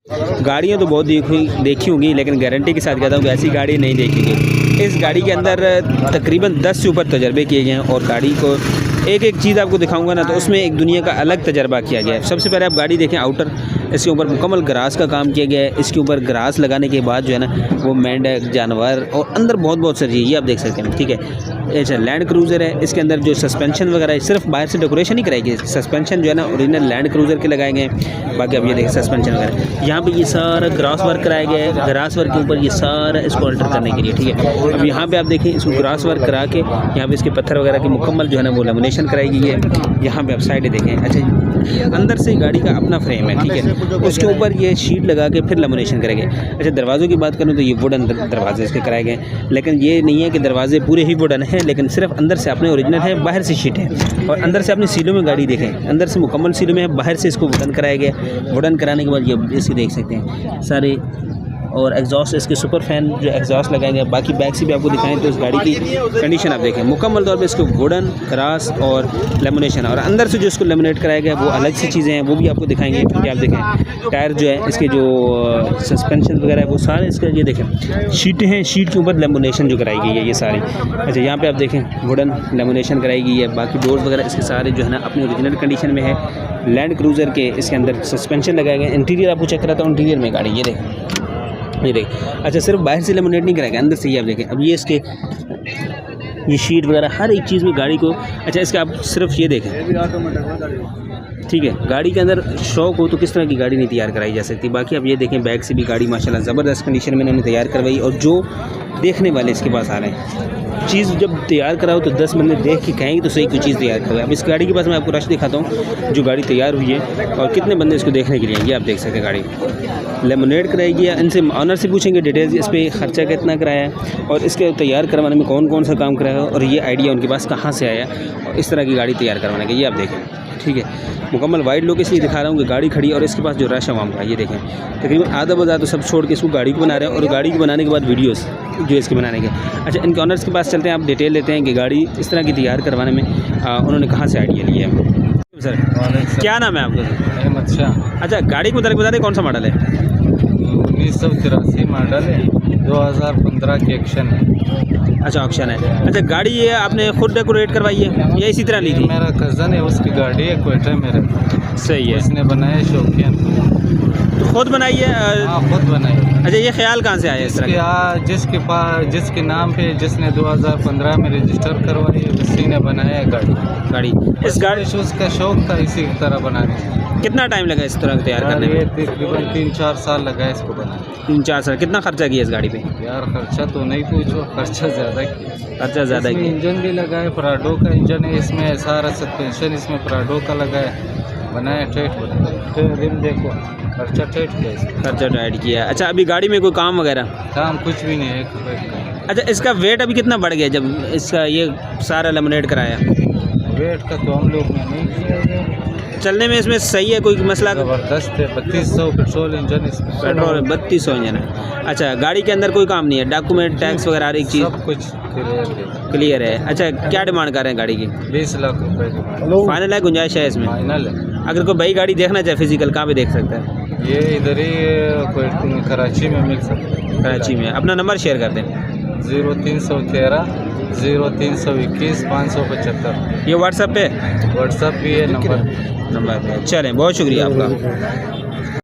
गाड़ियाँ तो बहुत देखी होंगी, लेकिन गारंटी के साथ कहता हूँ कि ऐसी गाड़ी नहीं देखेंगे। इस गाड़ी के अंदर तकरीबन 10 से ऊपर तजर्बे किए गए हैं और गाड़ी को एक एक चीज़ आपको दिखाऊंगा ना, तो उसमें एक दुनिया का अलग तजर्बा किया गया है। सबसे पहले आप गाड़ी देखें आउटर, इसके ऊपर मुकम्मल ग्रास का काम किया गया है। इसके ऊपर ग्रास लगाने के बाद जो है ना वो मेंढक जानवर और अंदर बहुत सारी चीज़ ये आप देख सकते हैं, ठीक है। अच्छा, लैंड क्रूज़र है। इसके अंदर जो सस्पेंशन वगैरह है सिर्फ बाहर से डेकोरेशन ही कराई गई, सस्पेंशन जो है ना ओरिजिनल लैंड क्रूज़र के लगाए गए हैं। बाकी आप ये देखें सस्पेंशन वगैरह, यहाँ पे ये सारा ग्रास वर्क कराया गया है। ग्रास वर्क के ऊपर ये सारा इसको अल्टर करने के लिए, ठीक है। अब यहाँ पे आप देखें इसको ग्रास वर्क करा के यहाँ पे इसके पत्थर वगैरह की मुकम्मल जो है ना वो लेमिनेशन कराई गई है। यहाँ पे आप साइडें देखें। अच्छा, अंदर से गाड़ी का अपना फ्रेम है, ठीक है, उसके ऊपर ये शीट लगा के फिर लेमिनेशन करेंगे। अच्छा, दरवाज़ों की बात करूँ तो ये वुडन दरवाजे इसके कराए गए, लेकिन ये नहीं है कि दरवाजे पूरे ही वुडन हैं, लेकिन सिर्फ अंदर से अपने ओरिजिनल है, बाहर से शीट है। और अंदर से अपने सीलों में गाड़ी देखें, अंदर से मुकम्मल सीलों में है, बाहर से इसको वुडन कराया गया। वुडन कराने के बाद ये इसकी देख सकते हैं सारे, और एग्जॉस्ट इसके सुपर फैन जो एग्जॉस्ट लगाए गए। बाकी बैक से भी आपको दिखाएं तो इस गाड़ी की कंडीशन आप देखें, मुकम्मल तौर पे इसको वुडन ग्रास और लेमिनेशन, और अंदर से जो इसको लेमिनेट कराया गया वो अलग सी चीज़ें हैं, वो भी आपको दिखाएंगे। क्योंकि आप देखें टायर जो है इसके जो सस्पेंशन वगैरह है वो सारे इसका ये देखें शीटें हैं, शीट के ऊपर लेमिनेशन जो कराई गई है ये सारी। अच्छा, यहाँ पर आप देखें वुडन लेमिनेशन कराई गई है। बाकी डोर्स वगैरह इसके सारे जो है ना अपनी ओरिजिनल कंडीशन में है। लैंड क्रूज़र के इसके अंदर सस्पेंशन लगाए गए। इंटीरियर आपको चेक कराता हूँ, इंटीरियर में गाड़ी ये देखें, ये देखें। अच्छा, सिर्फ बाहर से लेमिनेट नहीं कराएगा, अंदर से ही आप देखें। अब ये इसके ये शीट वगैरह हर एक चीज़ में गाड़ी को, अच्छा इसका आप सिर्फ ये देखें, ठीक है। गाड़ी के अंदर शौक हो तो किस तरह की गाड़ी नहीं तैयार कराई जा सकती। बाकी आप ये देखें बैक से भी गाड़ी माशाल्लाह ज़बरदस्त कंडीशन में इन्होंने तैयार करवाई। और जो देखने वाले इसके पास आ रहे हैं, चीज़ जब तैयार कराओ तो 10 बंदे देख के कहेंगे तो सही कोई चीज़ तैयार करवाए। अब इस गाड़ी के पास मैं आपको रश दिखाता हूँ जो गाड़ी तैयार हुई है और कितने बंदे इसको देखने के लिए हैं। ये आप देख सकते हैं, गाड़ी लेमिनेट कराई गई है। इनसे ऑनर से पूछेंगे डिटेल्स, इस पर खर्चा कितना कराया है और इसके तैयार करवाने में कौन कौन सा काम कराया है और ये आइडिया उनके पास कहाँ से आया और इस तरह की गाड़ी तैयार करवाने का। ये आप देखें, ठीक है। मुकम्मल वाइड लुक इसलिए दिखा रहा हूँ कि गाड़ी खड़ी और इसके पास जो रश आवाम का, ये देखें तकरीबन आधा बजा तो सब छोड़ के इसको गाड़ी को बना रहे हैं और गाड़ी को बनाने के बाद वीडियोस जो इसके बनाने के। अच्छा, इनके ऑनर्स के पास चलते हैं, आप डिटेल लेते हैं कि गाड़ी इस तरह की तैयार करवाने में उन्होंने कहाँ से आइडिया लिया है। सर क्या नाम है आपका? अहमद शाह। अच्छा, गाड़ी को मुताबिक बता दें कौन सा मॉडल है? 1983 मॉडल है, 2015 की एक्शन है। अच्छा, ऑप्शन है। अच्छा, गाड़ी ये आपने खुद डेकोरेट करवाई है या इसी तरह ली थी? मेरा कज़न है, उसकी गाड़ी है, क्वेटा मेरे। सही है, उसने बनाया शौकियन। तो खुद बनाई है? हाँ, खुद बनाई। अच्छा, ये ख्याल कहाँ से आया इस तरह? जिसके पास जिसके नाम पे जिसने 2015 में रजिस्टर करवाई है उसी ने बनाया गाड़ी। इस गाड़ी उसका शौक था इसी तरह बनाने। कितना टाइम लगा इस तरह तैयार करने में? तकरीबन 3-4 साल लगा इसको बनाने। 3-4 साल। कितना खर्चा किया इस गाड़ी पे? यार खर्चा तो नहीं पूछो, खर्चा ज़्यादा किया। खर्चा ज़्यादा किया। इंजन भी लगा है, प्राडो का इंजन है इसमें, सारा सस्पेंशन इसमें प्राडो का लगा है, बनाया ठेठ रिम देखो, खर्चा ठेठ किया इसमें। खर्चा टाइट किया। अच्छा, अभी गाड़ी में कोई काम वगैरह? काम कुछ भी नहीं है, 1 रुपये का। अच्छा, इसका वेट अभी कितना बढ़ गया जब इसका ये सारा लेमिनेट कराया? वेट का तो हम लोग ने नहीं किया। चलने में इसमें सही है, कोई मसला? ज़बरदस्त है, 3200 पेट्रोल इंजन इसमें। पेट्रोल 3200 इंजन है। अच्छा, गाड़ी के अंदर कोई काम नहीं है, डॉक्यूमेंट टैक्स वगैरह हर एक चीज़ सब कुछ क्लियर है। अच्छा, क्या डिमांड कर रहे हैं गाड़ी की? 20 लाख रुपए फाइनल है, गुंजाइश है इसमें? फाइनल है। अगर कोई भाई गाड़ी देखना चाहे फिजिकल, कहाँ पे देख सकता है? ये इधर ही कोई कराची में मिल सकता है। कराची में। अपना नंबर शेयर कर दें। 0313 0321 575। ये व्हाट्सएप पे? व्हाट्सएप भी है नंबर पे। चलें, बहुत शुक्रिया आपका।